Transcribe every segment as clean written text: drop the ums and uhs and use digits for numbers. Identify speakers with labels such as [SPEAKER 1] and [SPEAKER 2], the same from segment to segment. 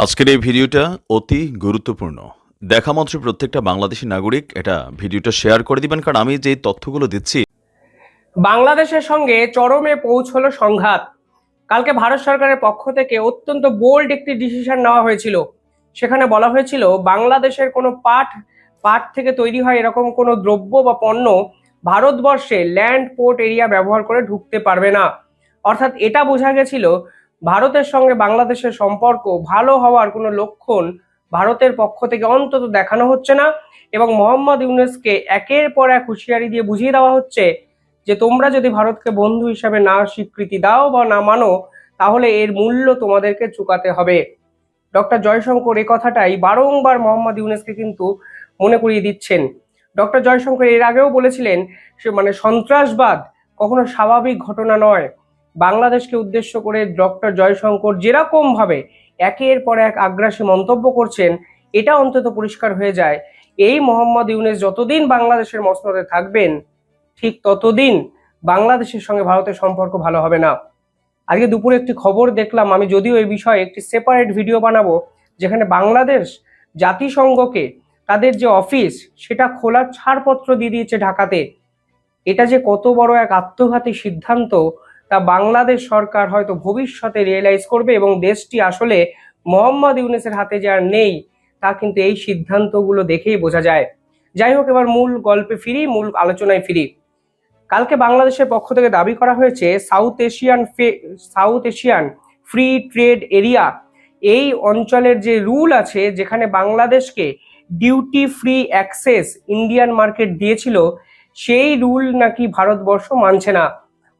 [SPEAKER 1] আজকের এই ভিডিওটা অতি গুরুত্বপূর্ণ। দেখা মাত্র প্রত্যেকটা বাংলাদেশী নাগরিক এটা ভিডিওটা শেয়ার করে দিবেন, কারণ আমি যে তথ্যগুলো দিচ্ছি।
[SPEAKER 2] বাংলাদেশের সঙ্গে চরমে পৌঁছলো সংঘাত। কালকে ভারত সরকারের পক্ষ থেকে অত্যন্ত বোল্ড একটি ডিসিশন নেওয়া হয়েছিল। সেখানে বলা হয়েছিল বাংলাদেশের কোনো পাট থেকে তৈরি হয় এরকম কোনো দ্রব্য বা পণ্য ভারতবর্ষে ল্যান্ড পোর্ট এরিয়া ব্যবহার করে ঢুকতে পারবে না। অর্থাৎ এটা বোঝা গেছিল ভারতের সঙ্গে বাংলাদেশের সম্পর্ক ভালো হওয়ার কোনো লক্ষণ ভারতের পক্ষ থেকে অন্তত দেখানো হচ্ছে না, এবং মোহাম্মদ ইউনূসকে একের পর এক হুঁশিয়ারি দিয়ে বুঝিয়ে দেওয়া হচ্ছে যে তোমরা যদি ভারতকে বন্ধু হিসাবে না স্বীকৃতি দাও বা না মানো, তাহলে এর মূল্য তোমাদেরকে চুকাতে হবে। ডক্টর জয়শঙ্কর এই কথাটাই বারংবার মোহাম্মদ ইউনূসকে কিন্তু মনে করিয়ে দিচ্ছেন। ডক্টর জয়শঙ্কর এর আগেও বলেছিলেন সন্ত্রাসবাদ কখনো স্বাভাবিক ঘটনা নয়। বাংলাদেশকে উদ্দেশ্য করে ডক্টর জয়শঙ্কর যেরকম ভাবে একের পর এক আগ্রাসী মন্তব্য করছেন, এটা অন্তত পরিষ্কার হয়ে যায় এই মোহাম্মদ ইউনূস যতদিন বাংলাদেশের মসনদে থাকবেন ঠিক ততদিন বাংলাদেশের সঙ্গে ভারতের সম্পর্ক ভালো হবে না। আজকে দুপুরে একটি খবর দেখলাম, আমি যদিও এই বিষয়ে একটি সেপারেট ভিডিও বানাবো, যেখানে বাংলাদেশ জাতিসংঘকে তাদের যে অফিস সেটা খোলার ছাড়পত্র দিয়ে দিয়েছে ঢাকাতে। এটা যে কত বড় এক আত্মঘাতী সিদ্ধান্ত তা বাংলাদেশ সরকার হয়তো ভবিষ্যতে রিয়েলাইজ করবে, এবং দেশটি আসলে মোহাম্মদ ইউনূসের হাতে যে আর নেই তা কিন্তু এই সিদ্ধান্তগুলো দেখেই বোঝা যায়। যাই হোক, এবার মূল গল্পে ফিরি, মূল আলোচনায় ফিরি। কালকে বাংলাদেশের পক্ষ থেকে দাবি করা হয়েছে south Asian free trade area, এই অঞ্চলের যে রুল আছে যেখানে বাংলাদেশকে duty free access Indian market দিয়েছিল, সেই রুল নাকি ভারতবর্ষ মানছে না।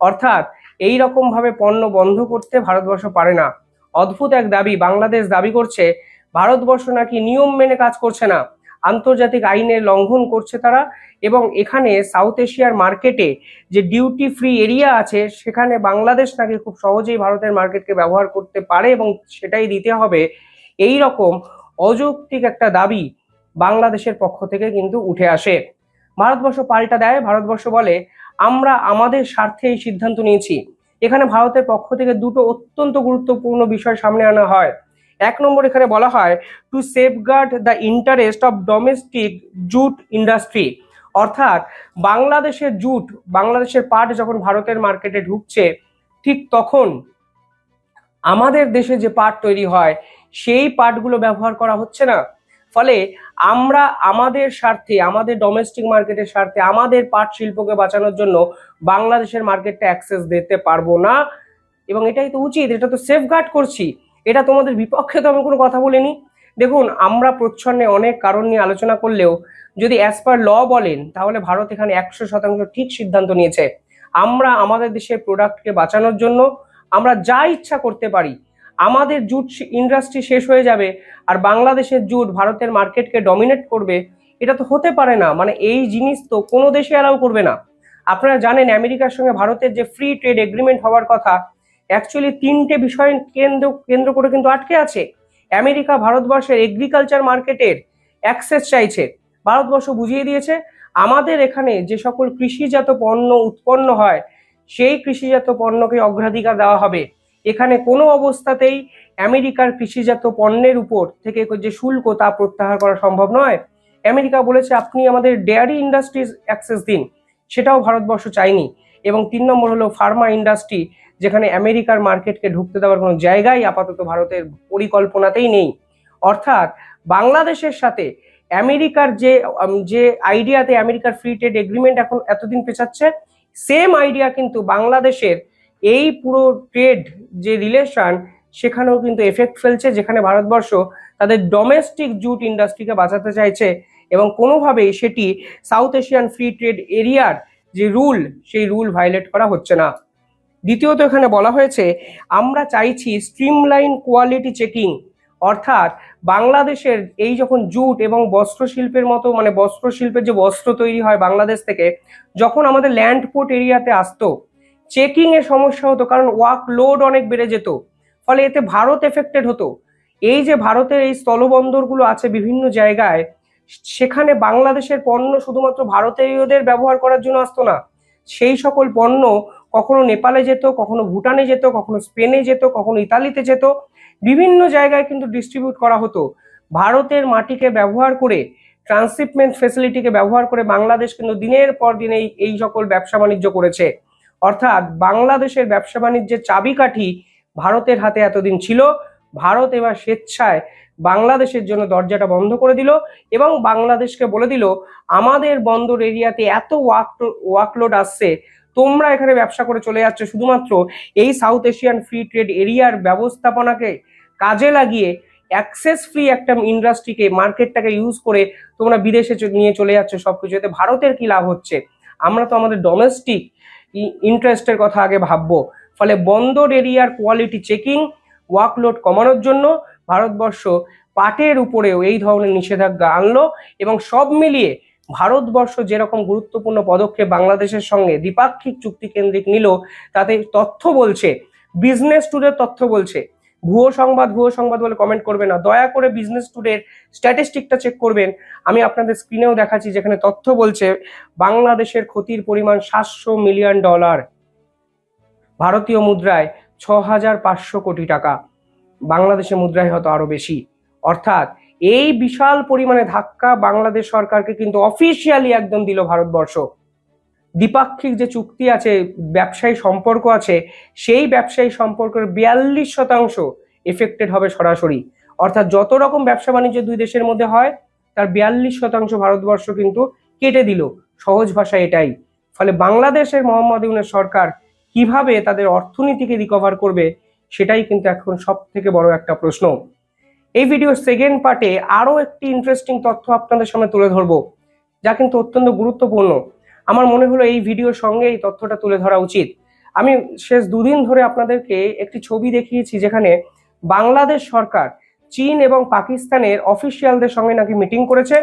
[SPEAKER 2] অর্থাৎ এই রকম ভাবে পণ্য বন্ধ করতে ভারতবর্ষ পারে না। অদ্ভুত এক দাবি। বাংলাদেশ দাবি করছে ভারতবর্ষ নাকি নিয়ম মেনে কাজ করছে না, আন্তর্জাতিক আইনের লঙ্ঘন করছে তারা, এবং এখানে সাউথ এশিয়ার মার্কেটে যে ডিউটি ফ্রি এরিয়া আছে সেখানে বাংলাদেশ নাকি খুব সহজেই ভারতের মার্কেটকে ব্যবহার করতে পারে এবং সেটাই দিতে হবে। এই রকম অযৌক্তিক একটা দাবি বাংলাদেশের পক্ষ থেকে কিন্তু উঠে আসে। ভারতবর্ষ পাল্টা দেয়। ভারতবর্ষ বলে আমরা আমাদের স্বার্থে এই সিদ্ধান্ত নিয়েছি। এখানে ভারতের পক্ষ থেকে দুটো অত্যন্ত গুরুত্বপূর্ণ বিষয় সামনে আনা হয়। এক নম্বর, এখানে বলা হয় to safeguard the interest of domestic jute industry. অর্থাৎ বাংলাদেশের পাট যখন ভারতের মার্কেটে ঢুকছে, ঠিক তখন আমাদের দেশে যে পাট তৈরি হয় সেই পাটগুলো ব্যবহার করা হচ্ছে না। ফলে আমরা আমাদের স্বার্থে, আমাদের ডোমেস্টিক মার্কেটের স্বার্থে, আমাদের পাট শিল্পকে বাঁচানোর জন্য বাংলাদেশের মার্কেটটা অ্যাক্সেস দিতে পারবো না। এবং এটাই তো উচিত, এটা তো সেফগার্ড করছি, এটা তোমাদের বিপক্ষে তো আমি কোনো কথা বলিনি। দেখুন, আমরা প্রচ্ছন্নে অনেক কারণ নিয়ে আলোচনা করলেও যদি অ্যাজ পার ল বলেন, তাহলে ভারত এখানে 100% ঠিক সিদ্ধান্ত নিয়েছে। আমরা আমাদের দেশের প্রোডাক্টকে বাঁচানোর জন্য আমরা যা ইচ্ছা করতে পারি। আমাদের জুট ইন্ডাস্ট্রি শেষ হয়ে যাবে আর বাংলাদেশের জুট ভারতের মার্কেটকে ডমিনেট করবে, এটা তো হতে পারে না। মানে এই জিনিস তো কোনো দেশে অ্যালাউ করবে না। আপনারা জানেন আমেরিকার সঙ্গে ভারতের যে ফ্রি ট্রেড এগ্রিমেন্ট হওয়ার কথা, অ্যাকচুয়ালি তিনটে বিষয় কেন্দ্র করে কিন্তু আটকে আছে। আমেরিকা ভারতবর্ষের এগ্রিকালচার মার্কেটের অ্যাক্সেস চাইছে। ভারতবর্ষ বুঝিয়ে দিয়েছে আমাদের এখানে যে সকল কৃষিজাত পণ্য উৎপন্ন হয় সেই কৃষিজাত পণ্যকে অগ্রাধিকার দেওয়া হবে। এখানে কোনো অবস্থাতেই আমেরিকার কৃষিজাত পণ্যের উপর থেকে যে শুল্ক তা প্রত্যাহার করা সম্ভব নয়। আমেরিকা বলেছে আপনি আমাদের ডেয়ারি ইন্ডাস্ট্রিজ অ্যাক্সেস দিন, সেটাও ভারতবর্ষ চায়নি। এবং 3 নম্বর হলো ফার্মা ইন্ডাস্ট্রি, যেখানে আমেরিকার মার্কেটকে ঢুকতে দেওয়ার কোনো জায়গাই আপাতত ভারতের পরিকল্পনাতেই নেই। অর্থাৎ বাংলাদেশের সাথে আমেরিকার যে আইডিয়াতে আমেরিকার ফ্রি ট্রেড এগ্রিমেন্ট এখন এতদিন পেছাচ্ছে, সেম আইডিয়া কিন্তু বাংলাদেশের এই পুরো ট্রেড যে রিলেশন সেখানেও কিন্তু এফেক্ট ফেলছে, যেখানে ভারতবর্ষ তাদের ডোমেস্টিক জুট ইন্ডাস্ট্রিকে বাঁচাতে চাইছে এবং কোনোভাবেই সেটি সাউথ এশিয়ান ফ্রি ট্রেড এরিয়ার যে রুল সেই রুল ভায়োলেট করা হচ্ছে না। দ্বিতীয়ত, এখানে বলা হয়েছে আমরা চাইছি স্ট্রিমলাইন কোয়ালিটি চেকিং। অর্থাৎ বাংলাদেশের এই যখন জুট এবং বস্ত্র শিল্পের মতো, মানে বস্ত্র শিল্পের যে বস্ত্র তৈরি হয় বাংলাদেশ থেকে, যখন আমাদের ল্যান্ড পোর্ট এরিয়াতে আসতো চেকিং এর সমস্যা হতো, কারণ ওয়ার্ক লোড অনেক বেড়ে যেত। ফলে এতে ভারত এফেক্টেড হতো। এই যে ভারতের এই স্থলবন্দরগুলো আছে বিভিন্ন জায়গায়, সেখানে বাংলাদেশের পণ্য শুধুমাত্র ভারতীয়দের ব্যবহার করার জন্য আসতো না, সেই সকল পণ্য কখনো নেপালে যেত, কখনো ভুটানে যেত, কখনো স্পেনে যেত, কখনো ইতালিতে যেত, বিভিন্ন জায়গায় কিন্তু ডিস্ট্রিবিউট করা হতো। ভারতের মাটিকে ব্যবহার করে, ট্রান্সশিপমেন্ট ফেসিলিটিকে ব্যবহার করে বাংলাদেশ কিন্তু দিনের পর দিন এই সকল ব্যবসা বাণিজ্য করেছে। অর্থাৎ বাংলাদেশের ব্যবসা বাণিজ্যের চাবিকাঠি ভারতের হাতে এতদিন ছিল। ভারত এবার স্বেচ্ছায় বাংলাদেশের জন্য দরজাটা বন্ধ করে দিল এবং বাংলাদেশকে বলে দিল, আমাদের বন্দর এরিয়াতে এত ওয়ার্কলোড আসছে, তোমরা এখানে ব্যবসা করে চলে যাচ্ছ শুধুমাত্র এই সাউথ এশিয়ান ফ্রি ট্রেড এরিয়ার ব্যবস্থাপনাকে কাজে লাগিয়ে অ্যাক্সেস ফ্রি একটা ইন্ডাস্ট্রিকে, মার্কেটটাকে ইউজ করে তোমরা বিদেশে নিয়ে চলে যাচ্ছ সবকিছু। এতে ভারতের কি লাভ হচ্ছে? আমরা তো আমাদের ডোমেস্টিক ইন্টারেস্টের কথা আগে ভাববো। ফলে বন্দর এরিয়ার কোয়ালিটি চেকিং, ওয়ার্কলোড কমানোর জন্য ভারতবর্ষ পাটের উপরেও এই ধরনের নিষেধাজ্ঞা আনলো এবং সব মিলিয়ে ভারতবর্ষ যেরকম গুরুত্বপূর্ণ পদক্ষেপ বাংলাদেশের সঙ্গে দ্বিপাক্ষিক চুক্তি কেন্দ্রিক নিল, তাতে তথ্য বলছে, বিজনেস টুডের তথ্য বলছে, ভুয়ো সংবাদ বলে কমেন্ট করবে না, দয়া করে বিজনেস টুডের স্ট্যাটিস্টিকটা চেক করবেন। আমি আপনাদের স্ক্রিনেও দেখাচ্ছি, যেখানে তথ্য বলছে বাংলাদেশের ক্ষতির পরিমাণ $700 মিলিয়ন, ভারতীয় মুদ্রায় 6500 কোটি টাকা, বাংলাদেশের মুদ্রায় হয়তো আরো বেশি। অর্থাৎ এই বিশাল পরিমাণে ধাক্কা বাংলাদেশ সরকারকে কিন্তু অফিসিয়ালি একদম দিল ভারতবর্ষ। দ্বিপাক্ষিক যে চুক্তি আছে, ব্যবসায়ী সম্পর্ক আছে, সেই ব্যবসায়ী সম্পর্কের 42% এফেক্টেড হবে সরাসরি। অর্থাৎ যত রকম ব্যবসা বাণিজ্য দুই দেশের মধ্যে হয়, তার 42% ভারতবর্ষ কিন্তু কেটে দিল। সহজ ভাষা এটাই। ফলে বাংলাদেশের মোহাম্মদ ইউনূস সরকার কিভাবে তাদের অর্থনীতিকে রিকভার করবে, সেটাই কিন্তু এখন সব থেকে বড় একটা প্রশ্ন। এই ভিডিওর সেকেন্ড পার্টে আরো একটি ইন্টারেস্টিং তথ্য আপনাদের সামনে তুলে ধরবো, যা কিন্তু অত্যন্ত গুরুত্বপূর্ণ। আমার মনে হলো এই ভিডিওর সঙ্গে এই তথ্যটা তুলে ধরা উচিত। আমি শেষ দুদিন ধরে আপনাদেরকে একটি ছবি দেখিয়েছি, যেখানে বাংলাদেশ সরকার চীন এবং পাকিস্তানের অফিসিয়ালদের সঙ্গে নাকি মিটিং করেছে।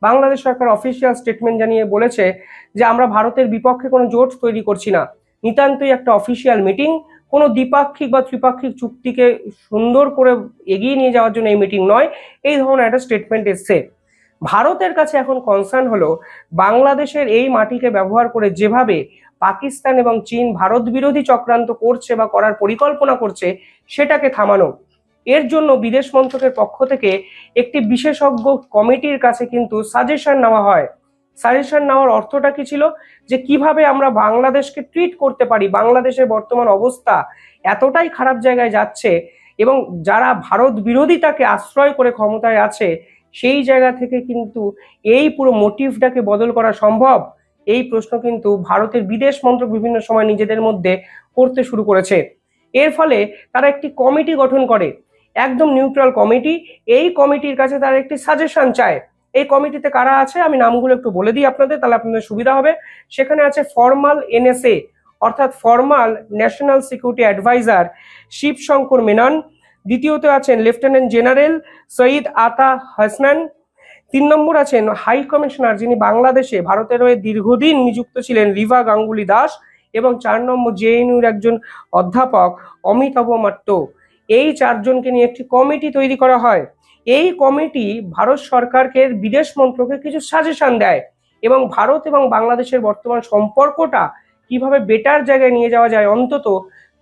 [SPEAKER 2] বাংলাদেশ সরকার অফিসিয়াল স্টেটমেন্ট জানিয়ে বলেছে যে আমরা ভারতের বিপক্ষে কোনো জোট তৈরি করছি না, নিতান্তই একটা অফিসিয়াল মিটিং, কোনো দ্বিপাক্ষিক বা ত্রিপাক্ষিক চুক্তিকে সুন্দর করে এগিয়ে নিয়ে যাওয়ার জন্য এই মিটিং নয়, এই ধরনের একটা স্টেটমেন্ট এসছে। ভারতের কাছে এখন কনসার্ন হলো বাংলাদেশের এই মাটিকে ব্যবহার করে যেভাবে পাকিস্তান এবং চীন ভারত বিরোধী চক্রান্ত করছে বা করার পরিকল্পনা করছে, সেটাকে থামানো। এর জন্য বিদেশ মন্ত্রকের পক্ষ থেকে একটি বিশেষজ্ঞ কমিটির কাছে কিন্তু সাজেশন নেওয়া হয়। সাজেশন নেওয়ার অর্থটা কি ছিল? যে কিভাবে আমরা বাংলাদেশকে ট্রিট করতে পারি। বাংলাদেশের বর্তমান অবস্থা এতটাই খারাপ জায়গায় যাচ্ছে এবং যারা ভারত বিরোধিতাকে আশ্রয় করে ক্ষমতায় আছে, সেই জায়গা থেকে কিন্তু এই পুরো মোটিভটাকে বদল করা সম্ভব, এই প্রশ্ন কিন্তু ভারতের বিদেশ মন্ত্রক বিভিন্ন সময় নিজেদের মধ্যে করতে শুরু করেছে। এর ফলে তারা একটি কমিটি গঠন করে, একদম নিউট্রাল কমিটি। এই কমিটির কাছে তারা একটি সাজেশন চায়। এই কমিটিতে কারা আছে আমি নামগুলো একটু বলে দিই আপনাদের, তাহলে আপনাদের সুবিধা হবে। সেখানে আছে ফর্মাল এনএসএ অর্থাৎ formal national security adviser Shivshankar Menon. দ্বিতীয়ত আছেন লেফটেন্যান্ট জেনারেল সঈদ আতা হাসনান। 3 নম্বর আছেন হাই কমিশনার, যিনি বাংলাদেশে ভারতের হয়ে দীর্ঘদিন নিযুক্ত ছিলেন, রিভা গাঙ্গুলি দাস। এবং 4 নম্বর জেএনইউর একজন অধ্যাপক অমিতাভ মাট্ট। এই 4 জনকে নিয়ে একটি কমিটি তৈরি করা হয়। এই কমিটি ভারত সরকারকে বিদেশ মন্ত্রকে কিছু সাজেশন দেয় এবং ভারত এবং বাংলাদেশের বর্তমান সম্পর্কটা কিভাবে বেটার জায়গায় নিয়ে যাওয়া যায়, অন্তত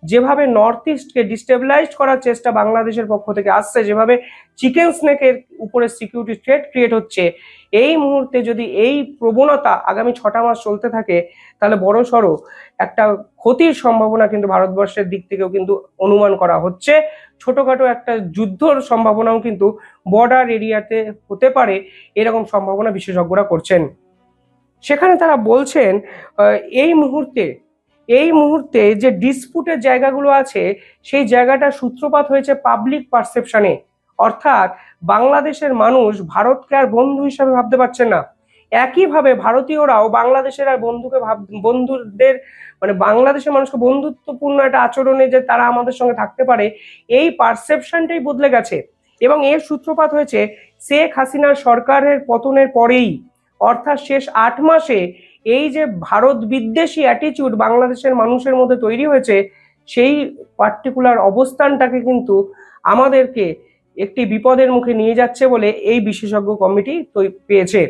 [SPEAKER 2] যেভাবে নর্থ ইস্টকে ডিস্টেবিলাইজ করার চেষ্টা বাংলাদেশের পক্ষ থেকে আসছে, যেভাবে চিকেন স্নেকের উপরে সিকিউরিটি থ্রেট ক্রিয়েট হচ্ছে, এই মুহূর্তে যদি এই প্রবণতা আগামী 6টা মাস চলতে থাকে, তাহলে বড়সড় একটা ক্ষতির সম্ভাবনা কিন্তু ভারতবর্ষের দিক থেকেও কিন্তু অনুমান করা হচ্ছে। ছোটখাটো একটা যুদ্ধর সম্ভাবনাও কিন্তু বর্ডার এরিয়াতে হতে পারে, এরকম সম্ভাবনা বিশেষজ্ঞরা করছেন। সেখানে তারা বলছেন এই মুহূর্তে যে ডিসপুটের জায়গাগুলো আছে, সেই জায়গাটা সূত্রপাত হয়েছে পাবলিক পারসেপশনে। অর্থাৎ বাংলাদেশের মানুষ ভারতকে আর বন্ধু হিসাবে ভাবতে পারছেন না। একইভাবে ভারতীয়রাও বাংলাদেশের আর বন্ধুদের মানে বাংলাদেশের মানুষকে বন্ধুত্বপূর্ণ একটা আচরণে যে তারা আমাদের সঙ্গে থাকতে পারে, এই পারসেপশনটাই বদলে গেছে। এবং এর সূত্রপাত হয়েছে শেখ হাসিনার সরকারের পতনের পরেই। অর্থাৎ শেষ 8 মাসে এই যে ভারত বিদ্বেষী অ্যাটিটিউড বাংলাদেশের মানুষের মধ্যে তৈরি হয়েছে, সেই পার্টিকুলার অবস্থানটাকে কিন্তু আমাদেরকে একটি বিপদের মুখে নিয়ে যাচ্ছে বলে এই বিশেষজ্ঞ কমিটি পেয়েছে।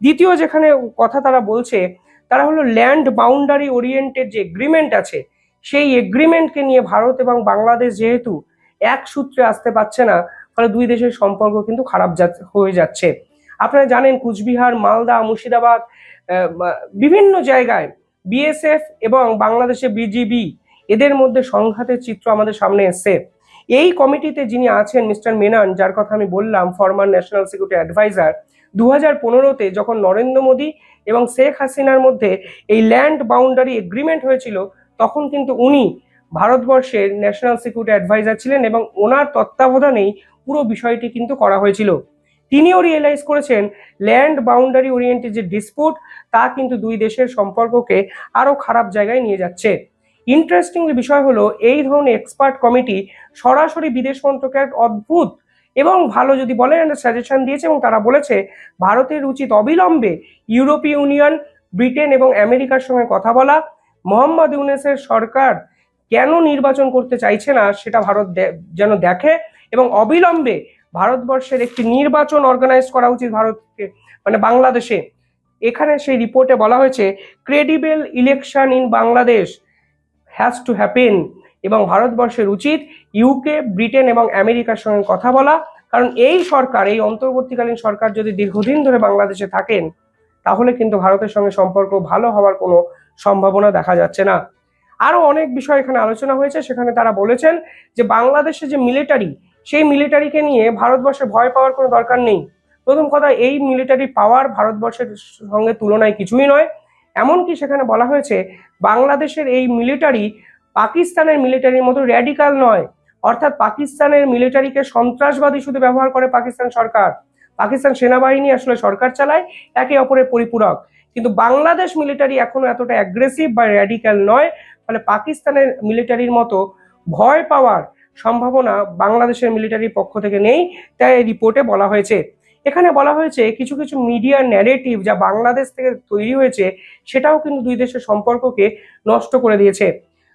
[SPEAKER 2] দ্বিতীয় যেখানে কথা তারা বলছে, তারা হলো ল্যান্ড বাউন্ডারি ওরিয়েন্টেড যে এগ্রিমেন্ট আছে, সেই এগ্রিমেন্টকে নিয়ে ভারত এবং বাংলাদেশ যেহেতু এক সূত্রে আসতে পারছে না, ফলে দুই দেশের সম্পর্ক কিন্তু খারাপ হয়ে যাচ্ছে। আপনারা জানেন কুচবিহার, মালদা, মুর্শিদাবাদ, বিভিন্ন জায়গায় বিএসএফ এবং বাংলাদেশে বিজিবি এদের মধ্যে সংঘাতের চিত্র আমাদের সামনে এসছে। এই কমিটিতে যিনি আছেন মিস্টার মেনন, যার কথা আমি বললাম, ফরমার ন্যাশনাল সিকিউরিটি অ্যাডভাইজার, 2015-তে যখন নরেন্দ্র মোদী এবং শেখ হাসিনার মধ্যে এই ল্যান্ড বাউন্ডারি এগ্রিমেন্ট হয়েছিল, তখন কিন্তু উনি ভারতবর্ষের ন্যাশনাল সিকিউরিটি অ্যাডভাইজার ছিলেন এবং ওনার তত্ত্বাবধানেই পুরো বিষয়টি কিন্তু করা হয়েছিল। তিনিও রিয়েলাইজ করেছেন ল্যান্ড বাউন্ডারি ওরিয়েন্টেড যে ডিসপুট, তা কিন্তু দুই দেশের সম্পর্ককে আরো খারাপ জায়গায় নিয়ে যাচ্ছে। ইন্টারেস্টিংলি বিষয় হলো, এই ধরনের এক্সপার্ট কমিটি সরাসরি বিদেশ মন্ত্রকের অদ্ভুত এবং ভালো যদি বলেন একটা সাজেশন দিয়েছে, এবং তারা বলেছে ভারতের উচিত অবিলম্বে ইউরোপীয় ইউনিয়ন, ব্রিটেন এবং আমেরিকার সঙ্গে কথা বলা। মোহাম্মদ ইউনূসের সরকার কেন নির্বাচন করতে চাইছে না সেটা ভারত যেন দেখে, এবং অবিলম্বে ভারতবর্ষের একটি নির্বাচন অর্গানাইজ করা উচিত ভারতকে, মানে বাংলাদেশে। এখানে সেই রিপোর্টে বলা হয়েছে credible election in Bangladesh has to happen, এবং ভারতবর্ষের উচিত ইউকে, ব্রিটেন এবং আমেরিকার সঙ্গে কথা বলা, কারণ এই সরকার, এই অন্তর্বর্তীকালীন সরকার যদি দীর্ঘদিন ধরে বাংলাদেশে থাকেন, তাহলে কিন্তু ভারতের সঙ্গে সম্পর্ক ভালো হওয়ার কোনো সম্ভাবনা দেখা যাচ্ছে না। আরো অনেক বিষয় এখানে আলোচনা হয়েছে, সেখানে তারা বলেছেন যে বাংলাদেশে যে মিলিটারি, সেই মিলিটারিকে নিয়ে ভারতবর্ষে ভয় পাওয়ার কোনো দরকার নেই। প্রথম কথা, এই মিলিটারি পাওয়ার ভারতবর্ষের সঙ্গে তুলনায় কিছুই নয়। এমনকি সেখানে বলা হয়েছে বাংলাদেশের এই মিলিটারি পাকিস্তানের মিলিটারির মতো র্যাডিক্যাল নয়, অর্থাৎ পাকিস্তানের মিলিটারিকে সন্ত্রাসবাদী শুধু ব্যবহার করে পাকিস্তান সরকার, পাকিস্তান সেনাবাহিনী আসলে সরকার চালায়, একে অপরের পরিপূরক। কিন্তু বাংলাদেশ মিলিটারি এখনো এতটা অ্যাগ্রেসিভ বা র্যাডিক্যাল নয়, ফলে পাকিস্তানের মিলিটারির মতো ভয় পাওয়ার সম্ভাবনা বাংলাদেশের মিলিটারির পক্ষ থেকে নেই, তাই এই রিপোর্টে বলা হয়েছে। এখানে বলা হয়েছে কিছু কিছু মিডিয়ার ন্যারেটিভ যা বাংলাদেশ থেকে তৈরি হয়েছে, সেটাও কিন্তু দুই দেশের সম্পর্ককে নষ্ট করে দিয়েছে।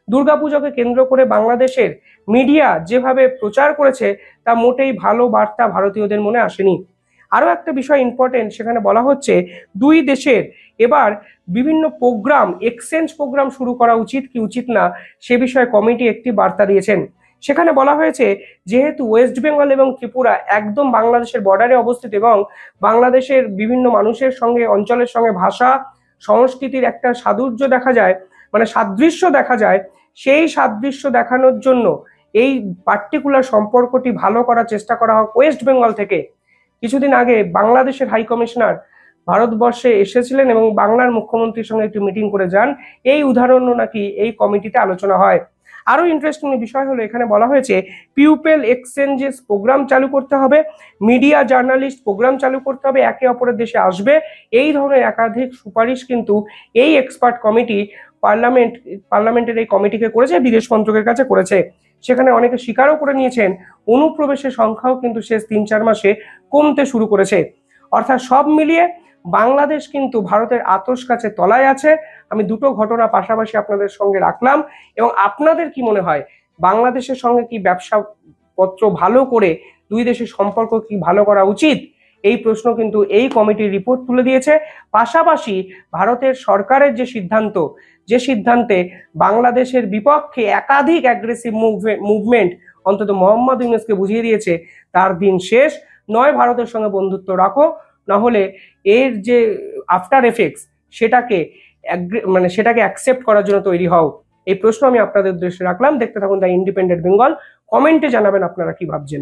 [SPEAKER 2] দুর্গাপূজাকে কেন্দ্র করে বাংলাদেশের মিডিয়া যেভাবে প্রচার করেছে, তা মোটেই ভালো বার্তা ভারতীয়দের মনে আসেনি। আরও একটা বিষয় ইম্পর্টেন্ট, সেখানে বলা হচ্ছে দুই দেশের এবার বিভিন্ন প্রোগ্রাম, এক্সচেঞ্জ প্রোগ্রাম শুরু করা উচিত কি উচিত না, সে বিষয়ে কমিটি একটি বার্তা দিয়েছেন। সেখানে বলা হয়েছে যেহেতু ওয়েস্ট বেঙ্গল এবং ত্রিপুরা একদম বাংলাদেশের বর্ডারে অবস্থিত এবং বাংলাদেশের বিভিন্ন মানুষের সঙ্গে, অঞ্চলের সঙ্গে ভাষা, সংস্কৃতির একটা সাদৃশ্য দেখা যায়, সেই সাদৃশ্য দেখানোর জন্য এই পার্টিকুলার সম্পর্কটি ভালো করার চেষ্টা করা হোক ওয়েস্ট বেঙ্গল থেকে। কিছুদিন আগে বাংলাদেশের হাই কমিশনার ভারতবর্ষে এসেছিলেন এবং বাংলার মুখ্যমন্ত্রীর সঙ্গে একটি মিটিং করে যান, এই উদাহরণও নাকি এই কমিটিতে আলোচনা হয়। আরো ইন্টারেস্টিং বিষয় হলো, এখানে বলা হয়েছে পিউপেল এক্সচেঞ্জেস প্রোগ্রাম চালু করতে হবে, মিডিয়া জার্নালিস্ট প্রোগ্রাম চালু করতে হবে, একে অপরের দেশে আসবে। এই ধরনের একাধিক সুপারিশ কিন্তু এই এক্সপার্ট কমিটি পার্লামেন্টের এই কমিটিকে করেছে, বিদেশ মন্ত্রকের কাছে করেছে। সেখানে অনেকে স্বীকারও করে নিয়েছেন অনুপ্রবেশের সংখ্যাও কিন্তু শেষ 3-4 মাসে কমতে শুরু করেছে। অর্থাৎ সব মিলিয়ে বাংলাদেশ কিন্তু ভারতের আতস কাছে তলায় আছে। আমি দুটো ঘটনা পাশাপাশি আপনাদের সঙ্গে রাখলাম, এবং আপনাদের কি মনে হয় বাংলাদেশের সঙ্গে কি ব্যবসা পত্র ভালো করে দুই দেশের সম্পর্ক কি ভালো করা উচিত? এই প্রশ্ন কিন্তু এই কমিটির রিপোর্ট তুলে দিয়েছে। পাশাপাশি ভারতের সরকারের যে সিদ্ধান্তে বাংলাদেশের বিপক্ষে একাধিক অ্যাগ্রেসিভ মুভমেন্ট অন্তত মোহাম্মদ ইউনূসকে বুঝিয়ে দিয়েছে তার দিন শেষ নয়, ভারতের সঙ্গে বন্ধুত্ব রাখো, না হলে এর যে আফটার এফেক্টস সেটাকে অ্যাকসেপ্ট করার জন্য তৈরি হও। এই প্রশ্ন আমি আপনাদের উদ্দেশ্যে রাখলাম। দেখতে থাকুন দ্য ইন্ডিপেন্ডেন্ট বেঙ্গল। কমেন্টে জানাবেন আপনারা কি ভাবছেন।